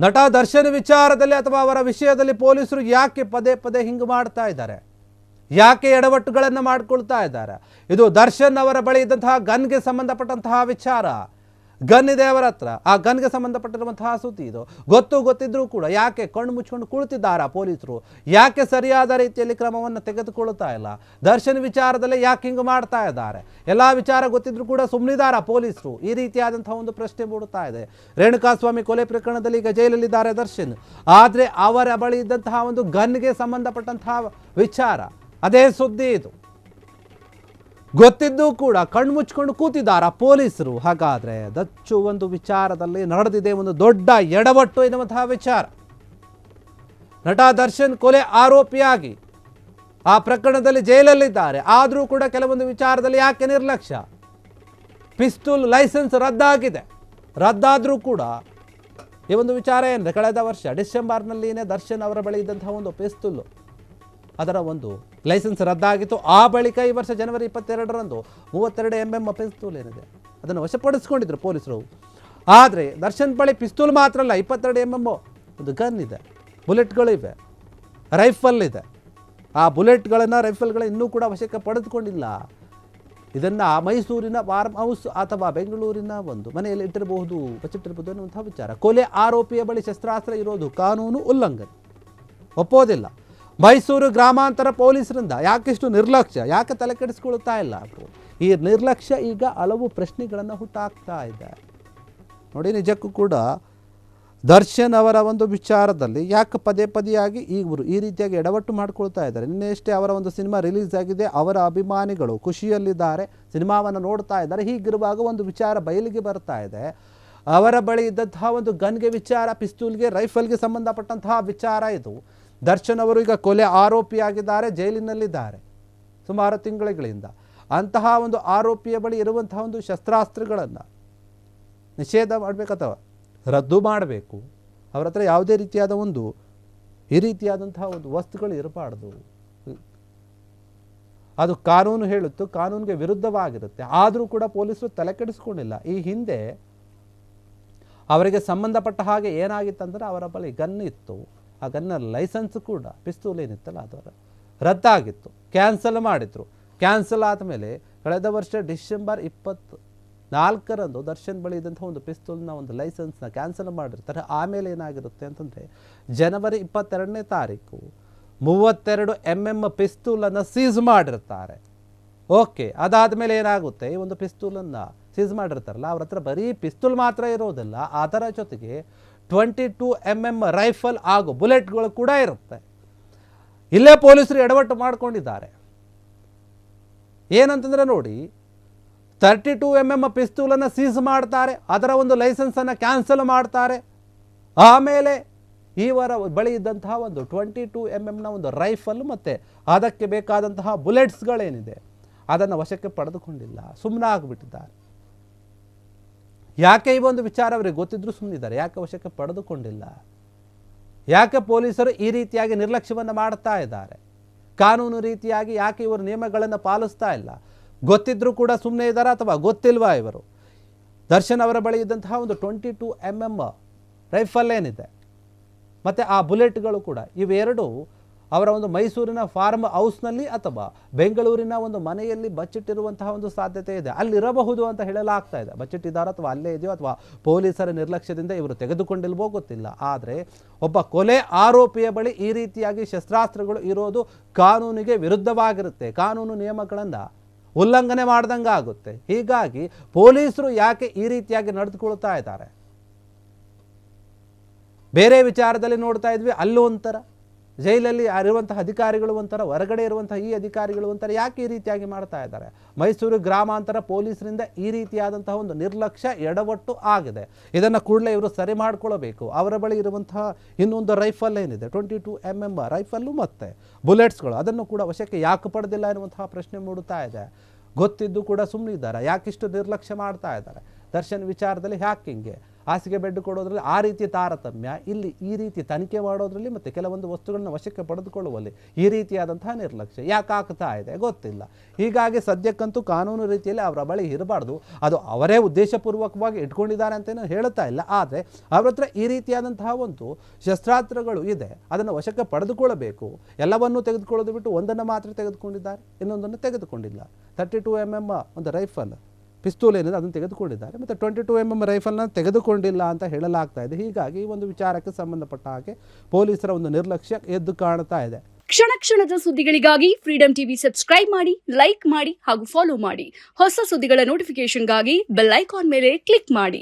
ನಟ ದರ್ಶನ್ ವಿಚಾರದಲ್ಲಿ ಅಥವಾ ಅವರ ವಿಷಯದಲ್ಲಿ ಪೊಲೀಸರು ಯಾಕೆ ಪದೇ ಪದೇ ಹಿಂಗೆ ಮಾಡ್ತಾ ಇದ್ದಾರೆ? ಯಾಕೆ ಎಡವಟ್ಟುಗಳನ್ನು ಮಾಡಿಕೊಳ್ತಾ ಇದ್ದಾರೆ? ಇದು ದರ್ಶನ್ ಅವರ ಬಳಿ ಇದ್ದಂತಹ ಗನ್ಗೆ ಸಂಬಂಧಪಟ್ಟಂತಹ ವಿಚಾರ. ಗನ್ ಇದೆ ಅವರ ಹತ್ರ, ಆ ಗನ್ಗೆ ಸಂಬಂಧಪಟ್ಟಿರುವಂತಹ ಸುದ್ದಿ ಇದು. ಗೊತ್ತಿದ್ರೂ ಕೂಡ ಯಾಕೆ ಕಣ್ಣು ಮುಚ್ಕೊಂಡು ಕುಳಿತಿದ್ದಾರಾ ಪೊಲೀಸರು? ಯಾಕೆ ಸರಿಯಾದ ರೀತಿಯಲ್ಲಿ ಕ್ರಮವನ್ನು ತೆಗೆದುಕೊಳ್ಳುತ್ತಾ ಇಲ್ಲ? ದರ್ಶನ್ ವಿಚಾರದಲ್ಲಿ ಯಾಕೆ ಹಿಂಗೆ ಮಾಡ್ತಾ ಇದ್ದಾರೆ? ಎಲ್ಲ ವಿಚಾರ ಗೊತ್ತಿದ್ರು ಕೂಡ ಸುಮ್ಮನಿದ್ದಾರಾ ಪೊಲೀಸರು? ಈ ರೀತಿಯಾದಂತಹ ಒಂದು ಪ್ರಶ್ನೆ ಮೂಡುತ್ತಾ ಇದೆ. ರೇಣುಕಾಸ್ವಾಮಿ ಕೊಲೆ ಪ್ರಕರಣದಲ್ಲಿ ಈಗ ಜೈಲಲ್ಲಿದ್ದಾರೆ ದರ್ಶನ್. ಆದರೆ ಅವರ ಬಳಿ ಇದ್ದಂತಹ ಒಂದು ಗನ್ಗೆ ಸಂಬಂಧಪಟ್ಟಂತಹ ವಿಚಾರ, ಅದೇ ಸುದ್ದಿ ಇದು. ಗೊತ್ತಿದ್ದು ಕೂಡ ಕಣ್ಣು ಮುಚ್ಕೊಂಡು ಕೂತಿದ್ದಾರಾ ಪೊಲೀಸರು? ಹಾಗಾದ್ರೆ ದಚ್ಚು ಒಂದು ವಿಚಾರದಲ್ಲಿ ನಡೆದಿದೆ ಒಂದು ದೊಡ್ಡ ಎಡವಟ್ಟು ಎನ್ನುವಂತಹ ವಿಚಾರ. ನಟ ದರ್ಶನ್ ಕೊಲೆ ಆರೋಪಿಯಾಗಿ ಆ ಪ್ರಕರಣದಲ್ಲಿ ಜೈಲಲ್ಲಿದ್ದಾರೆ. ಆದರೂ ಕೂಡ ಕೆಲವೊಂದು ವಿಚಾರದಲ್ಲಿ ಯಾಕೆ ನಿರ್ಲಕ್ಷ್ಯ? ಪಿಸ್ತೂಲ್ ಲೈಸೆನ್ಸ್ ರದ್ದಾಗಿದೆ. ರದ್ದಾದರೂ ಕೂಡ ಈ ಒಂದು ವಿಚಾರ ಏನಂದ್ರೆ, ಕಳೆದ ವರ್ಷ ಡಿಸೆಂಬರ್ನಲ್ಲಿನೇ ದರ್ಶನ್ ಅವರ ಬಳಿ ಇದ್ದಂತಹ ಒಂದು ಪಿಸ್ತೂಲ್, ಅದರ ಒಂದು ಲೈಸೆನ್ಸ್ ರದ್ದಾಗಿತ್ತು. ಆ ಬಳಿಕ ಈ ವರ್ಷ ಜನವರಿ 22ರಂದು 32 mm ಪಿಸ್ತೂಲ್ ಏನಿದೆ ಅದನ್ನು ವಶಪಡಿಸಿಕೊಂಡಿದ್ರು ಪೊಲೀಸರು. ಆದರೆ ದರ್ಶನ್ ಬಳಿ ಪಿಸ್ತೂಲ್ ಮಾತ್ರ ಅಲ್ಲ, 22 mm ಒಂದು ಗನ್ ಇದೆ, ಬುಲೆಟ್ಗಳಿವೆ, ರೈಫಲ್ ಇದೆ. ಆ ಬುಲೆಟ್ಗಳನ್ನು ರೈಫಲ್ಗಳ ಇನ್ನೂ ಕೂಡ ವಶಕ್ಕೆ ಪಡೆದುಕೊಂಡಿಲ್ಲ. ಇದನ್ನು ಮೈಸೂರಿನ ಫಾರ್ಮ್ ಹೌಸ್ ಅಥವಾ ಬೆಂಗಳೂರಿನ ಒಂದು ಮನೆಯಲ್ಲಿ ಇಟ್ಟಿರಬಹುದು, ಬಚ್ಚಿಟ್ಟಿರಬಹುದು ಅನ್ನುವಂಥ ವಿಚಾರ. ಕೊಲೆ ಆರೋಪಿಯ ಬಳಿ ಶಸ್ತ್ರಾಸ್ತ್ರ ಇರೋದು ಕಾನೂನು ಉಲ್ಲಂಘನೆ, ಒಪ್ಪೋದಿಲ್ಲ. ಮೈಸೂರು ಗ್ರಾಮಾಂತರ ಪೊಲೀಸರಿಂದ ಯಾಕಿಷ್ಟು ನಿರ್ಲಕ್ಷ್ಯ? ಯಾಕೆ ತಲೆ ಕೆಡಿಸ್ಕೊಳ್ತಾ ಇಲ್ಲ ಅವರು? ಈ ನಿರ್ಲಕ್ಷ್ಯ ಈಗ ಹಲವು ಪ್ರಶ್ನೆಗಳನ್ನು ಹುಟ್ಟಾಕ್ತಾ ಇದೆ ನೋಡಿ. ನಿಜಕ್ಕೂ ಕೂಡ ದರ್ಶನ್ ಅವರ ಒಂದು ವಿಚಾರದಲ್ಲಿ ಯಾಕೆ ಪದೇ ಪದೇಯಾಗಿ ಇವರು ಈ ರೀತಿಯಾಗಿ ಎಡವಟ್ಟು ಮಾಡ್ಕೊಳ್ತಾ ಇದ್ದಾರೆ? ನಿನ್ನೆಷ್ಟೇ ಅವರ ಒಂದು ಸಿನಿಮಾ ರಿಲೀಸ್ ಆಗಿದೆ, ಅವರ ಅಭಿಮಾನಿಗಳು ಖುಷಿಯಲ್ಲಿದ್ದಾರೆ, ಸಿನಿಮಾವನ್ನು ನೋಡ್ತಾ ಇದ್ದಾರೆ. ಹೀಗಿರುವಾಗ ಒಂದು ವಿಚಾರ ಬಯಲಿಗೆ ಬರ್ತಾ ಇದೆ. ಅವರ ಬಳಿ ಇದ್ದಂತಹ ಒಂದು ಗನ್ಗೆ ವಿಚಾರ, ಪಿಸ್ತೂಲ್ಗೆ, ರೈಫಲ್ಗೆ ಸಂಬಂಧಪಟ್ಟಂತಹ ವಿಚಾರ ಇದು. ದರ್ಶನ್ ಅವರು ಈಗ ಕೊಲೆ ಆರೋಪಿಯಾಗಿದ್ದಾರೆ, ಜೈಲಿನಲ್ಲಿದ್ದಾರೆ ಸುಮಾರು ತಿಂಗಳುಗಳಿಂದ. ಅಂತಹ ಒಂದು ಆರೋಪಿಯ ಬಳಿ ಇರುವಂತಹ ಒಂದು ಶಸ್ತ್ರಾಸ್ತ್ರಗಳನ್ನು ನಿಷೇಧ ಮಾಡಬೇಕು ಅಥವಾ ರದ್ದು ಮಾಡಬೇಕು. ಅವರ ಹತ್ರ ಯಾವುದೇ ರೀತಿಯಾದ ಒಂದು ಈ ರೀತಿಯಾದಂತಹ ಒಂದು ವಸ್ತುಗಳು ಇರಬಾರ್ದು. ಅದು ಕಾನೂನು ಹೇಳುತ್ತು, ಕಾನೂನಿಗೆ ವಿರುದ್ಧವಾಗಿರುತ್ತೆ. ಆದರೂ ಕೂಡ ಪೊಲೀಸರು ತಲೆ ಕೆಡಿಸ್ಕೊಂಡಿಲ್ಲ. ಈ ಹಿಂದೆ ಅವರಿಗೆ ಸಂಬಂಧಪಟ್ಟ ಹಾಗೆ ಏನಾಗಿತ್ತಂದರೆ, ಅವರ ಬಳಿ ಗನ್ ಇತ್ತು, ಆ ಗನ್ನ ಲೈಸೆನ್ಸ್ ಕೂಡ ಪಿಸ್ತೂಲ್ ಏನಿತ್ತಲ್ಲ ಅದು ರದ್ದಾಗಿತ್ತು, ಕ್ಯಾನ್ಸಲ್ ಮಾಡಿದ್ರು. ಕ್ಯಾನ್ಸಲ್ ಆದಮೇಲೆ ಕಳೆದ ವರ್ಷ ಡಿಸೆಂಬರ್ 24ರಂದು ದರ್ಶನ್ ಬಳಿ ಇದ್ದಂಥ ಒಂದು ಪಿಸ್ತೂಲ್ನ ಒಂದು ಲೈಸೆನ್ಸ್ನ ಕ್ಯಾನ್ಸಲ್ ಮಾಡಿರ್ತಾರೆ. ಆಮೇಲೆ ಏನಾಗಿರುತ್ತೆ ಅಂತಂದರೆ, ಜನವರಿ 22ನೇ ತಾರೀಕು 32 mm ಪಿಸ್ತೂಲನ್ನು ಸೀಸ್ ಮಾಡಿರ್ತಾರೆ. ಓಕೆ, ಅದಾದಮೇಲೆ ಏನಾಗುತ್ತೆ, ಈ ಒಂದು ಪಿಸ್ತೂಲನ್ನು ಸೀಸ್ ಮಾಡಿರ್ತಾರಲ್ಲ, ಅವ್ರ ಹತ್ರ ಬರೀ ಪಿಸ್ತೂಲ್ ಮಾತ್ರ ಇರೋದಿಲ್ಲ, ಅದರ ಜೊತೆಗೆ 22 mm ರೈಫಲ್ ಹಾಗೂ ಬುಲೆಟ್ಗಳು ಕೂಡ ಇರುತ್ತೆ. ಇಲ್ಲೇ ಪೊಲೀಸರು ಎಡವಟ್ಟು ಮಾಡಿಕೊಂಡಿದ್ದಾರೆ. ಏನಂತಂದರೆ ನೋಡಿ, 32 mm ಪಿಸ್ತೂಲನ್ನು ಸೀಸ್ ಮಾಡ್ತಾರೆ, ಅದರ ಒಂದು ಲೈಸೆನ್ಸನ್ನು ಕ್ಯಾನ್ಸಲ್ ಮಾಡ್ತಾರೆ. ಆಮೇಲೆ ಇವರ ಬಳಿ ಇದ್ದಂತಹ ಒಂದು 22 mm ಒಂದು ರೈಫಲ್ ಮತ್ತು ಅದಕ್ಕೆ ಬೇಕಾದಂತಹ ಬುಲೆಟ್ಸ್ಗಳೇನಿದೆ ಅದನ್ನು ವಶಕ್ಕೆ ಪಡೆದುಕೊಂಡಿಲ್ಲ, ಸುಮ್ಮನೆ ಆಗಿಬಿಟ್ಟಿದ್ದಾರೆ. ಯಾಕೆ ಈ ಒಂದು ವಿಚಾರ ಅವರಿಗೆ ಗೊತ್ತಿದ್ರೂ ಸುಮ್ಮನಿದ್ದಾರೆ? ಯಾಕೆ ವಶಕ್ಕೆ ಪಡೆದುಕೊಂಡಿಲ್ಲ? ಯಾಕೆ ಪೊಲೀಸರು ಈ ರೀತಿಯಾಗಿ ನಿರ್ಲಕ್ಷ್ಯವನ್ನು ಮಾಡ್ತಾ ಇದ್ದಾರೆ? ಕಾನೂನು ರೀತಿಯಾಗಿ ಯಾಕೆ ಇವರು ನಿಯಮಗಳನ್ನು ಪಾಲಿಸ್ತಾ ಇಲ್ಲ? ಗೊತ್ತಿದ್ರೂ ಕೂಡ ಸುಮ್ಮನೆ ಇದ್ದಾರಾ ಅಥವಾ ಗೊತ್ತಿಲ್ವಾ ಇವರು? ದರ್ಶನ್ ಅವರ ಬಳಿ ಇದ್ದಂತಹ ಒಂದು 22 mm ರೈಫಲ್ ಏನಿದೆ ಮತ್ತು ಆ ಬುಲೆಟ್ಗಳು ಕೂಡ, ಇವೆರಡು ಅವರ ಒಂದು ಮೈಸೂರಿನ ಫಾರ್ಮ್ ಹೌಸ್ನಲ್ಲಿ ಅಥವಾ ಬೆಂಗಳೂರಿನ ಒಂದು ಮನೆಯಲ್ಲಿ ಬಚ್ಚಿಟ್ಟಿರುವಂತಹ ಒಂದು ಸಾಧ್ಯತೆ ಇದೆ. ಅಲ್ಲಿರಬಹುದು ಅಂತ ಹೇಳಲಾಗ್ತಾ ಇದೆ. ಬಚ್ಚಿಟ್ಟಿದ್ದಾರೋ ಅಥವಾ ಅಲ್ಲೇ ಇದೆಯೋ ಅಥವಾ ಪೊಲೀಸರ ನಿರ್ಲಕ್ಷ್ಯದಿಂದ ಇವರು ತೆಗೆದುಕೊಂಡಿಲ್ವೋ ಗೊತ್ತಿಲ್ಲ. ಆದರೆ ಒಬ್ಬ ಕೊಲೆ ಆರೋಪಿಯ ಬಳಿ ಈ ರೀತಿಯಾಗಿ ಶಸ್ತ್ರಾಸ್ತ್ರಗಳು ಇರೋದು ಕಾನೂನಿಗೆ ವಿರುದ್ಧವಾಗಿರುತ್ತೆ, ಕಾನೂನು ನಿಯಮಗಳನ್ನು ಉಲ್ಲಂಘನೆ ಮಾಡ್ದಂಗೆ ಆಗುತ್ತೆ. ಹೀಗಾಗಿ ಪೊಲೀಸರು ಯಾಕೆ ಈ ರೀತಿಯಾಗಿ ನಡೆದುಕೊಳ್ತಾ ಇದ್ದಾರೆ? ಬೇರೆ ವಿಚಾರದಲ್ಲಿ ನೋಡ್ತಾ ಇದ್ವಿ, ಅಲ್ಲೂ ಒಂಥರ, ಜೈಲಲ್ಲಿ ಇರುವಂತಹ ಅಧಿಕಾರಿಗಳು ಒಂಥರ, ಹೊರಗಡೆ ಇರುವಂತಹ ಈ ಅಧಿಕಾರಿಗಳು ಒಂಥರ. ಯಾಕೆ ಈ ರೀತಿಯಾಗಿ ಮಾಡ್ತಾ ಇದ್ದಾರೆ? ಮೈಸೂರು ಗ್ರಾಮಾಂತರ ಪೊಲೀಸರಿಂದ ಈ ರೀತಿಯಾದಂತಹ ಒಂದು ನಿರ್ಲಕ್ಷ್ಯ, ಎಡವಟ್ಟು ಆಗಿದೆ. ಇದನ್ನು ಕೂಡಲೇ ಇವರು ಸರಿ ಮಾಡಿಕೊಳ್ಳಬೇಕು. ಅವರ ಬಳಿ ಇರುವಂತಹ ಇನ್ನೊಂದು ರೈಫಲ್ ಏನಿದೆ, 22 mm ರೈಫಲ್ಲು ಮತ್ತು ಬುಲೆಟ್ಸ್ಗಳು, ಅದನ್ನು ಕೂಡ ವಶಕ್ಕೆ ಯಾಕೆ ಪಡೆದಿಲ್ಲ ಎನ್ನುವಂತಹ ಪ್ರಶ್ನೆ ಮೂಡುತ್ತಾ ಇದೆ. ಗೊತ್ತಿದ್ದು ಕೂಡ ಸುಮ್ಮನಿದ್ದಾರೆ. ಯಾಕಿಷ್ಟು ನಿರ್ಲಕ್ಷ್ಯ ಮಾಡ್ತಾ ಇದ್ದಾರೆ? ದರ್ಶನ್ ವಿಚಾರದಲ್ಲಿ ಯಾಕೆ ಹಿಂಗೆ? ಹಾಸಿಗೆ ಬೆಡ್ ಕೊಡೋದ್ರಲ್ಲಿ ಆ ರೀತಿ ತಾರತಮ್ಯ, ಇಲ್ಲಿ ಈ ರೀತಿ ತನಿಖೆ ಮಾಡೋದ್ರಲ್ಲಿ ಮತ್ತು ಕೆಲವೊಂದು ವಸ್ತುಗಳನ್ನ ವಶಕ್ಕೆ ಪಡೆದುಕೊಳ್ಳುವಲ್ಲಿ ಈ ರೀತಿಯಾದಂತಹ ನಿರ್ಲಕ್ಷ್ಯ ಯಾಕೆ ಆಗ್ತಾ ಇದೆ ಗೊತ್ತಿಲ್ಲ. ಹೀಗಾಗಿ ಸದ್ಯಕ್ಕಂತೂ ಕಾನೂನು ರೀತಿಯಲ್ಲಿ ಅವರ ಬಳಿ ಇರಬಾರ್ದು. ಅದು ಅವರೇ ಉದ್ದೇಶಪೂರ್ವಕವಾಗಿ ಇಟ್ಕೊಂಡಿದ್ದಾರೆ ಅಂತೇನು ಹೇಳ್ತಾ ಇಲ್ಲ, ಆದರೆ ಅವ್ರ ಹತ್ರ ಈ ರೀತಿಯಾದಂತಹ ಒಂದು ಶಸ್ತ್ರಾಸ್ತ್ರಗಳು ಇದೆ, ಅದನ್ನು ವಶಕ್ಕೆ ಪಡೆದುಕೊಳ್ಳಬೇಕು. ಎಲ್ಲವನ್ನೂ ತೆಗೆದುಕೊಳ್ಳೋದು ಬಿಟ್ಟು ಒಂದನ್ನು ಮಾತ್ರ ತೆಗೆದುಕೊಂಡಿದ್ದಾರೆ, ಇನ್ನೊಂದನ್ನು ತೆಗೆದುಕೊಂಡಿಲ್ಲ. 32 mm ಒಂದು ರೈಫಲ್ ಪಿಸ್ತೂಲ್ ಏನಿದೆ ಅದನ್ನು ತೆಗೆದುಕೊಂಡಿದ್ದಾರೆ, ಮತ್ತು 22 mm ರೈಫಲ್ನ ತೆಗೆದುಕೊಂಡಿಲ್ಲ ಅಂತ ಹೇಳಲಾಗ್ತಾ ಇದೆ. ಹೀಗಾಗಿ ಈ ಒಂದು ವಿಚಾರಕ್ಕೆ ಸಂಬಂಧಪಟ್ಟ ಹಾಗೆ ಪೊಲೀಸರ ಒಂದು ನಿರ್ಲಕ್ಷ್ಯ ಎದ್ದು ಕಾಣ್ತಾ ಇದೆ. ಕ್ಷಣ ಕ್ಷಣದ ಸುದ್ದಿಗಳಿಗಾಗಿ ಫ್ರೀಡಂ ಟಿವಿ ಸಬ್ಸ್ಕ್ರೈಬ್ ಮಾಡಿ, ಲೈಕ್ ಮಾಡಿ ಹಾಗೂ ಫಾಲೋ ಮಾಡಿ. ಹೊಸ ಸುದ್ದಿಗಳ ನೋಟಿಫಿಕೇಶನ್ಗಾಗಿ ಬೆಲ್ ಐಕಾನ್ ಮೇಲೆ ಕ್ಲಿಕ್ ಮಾಡಿ.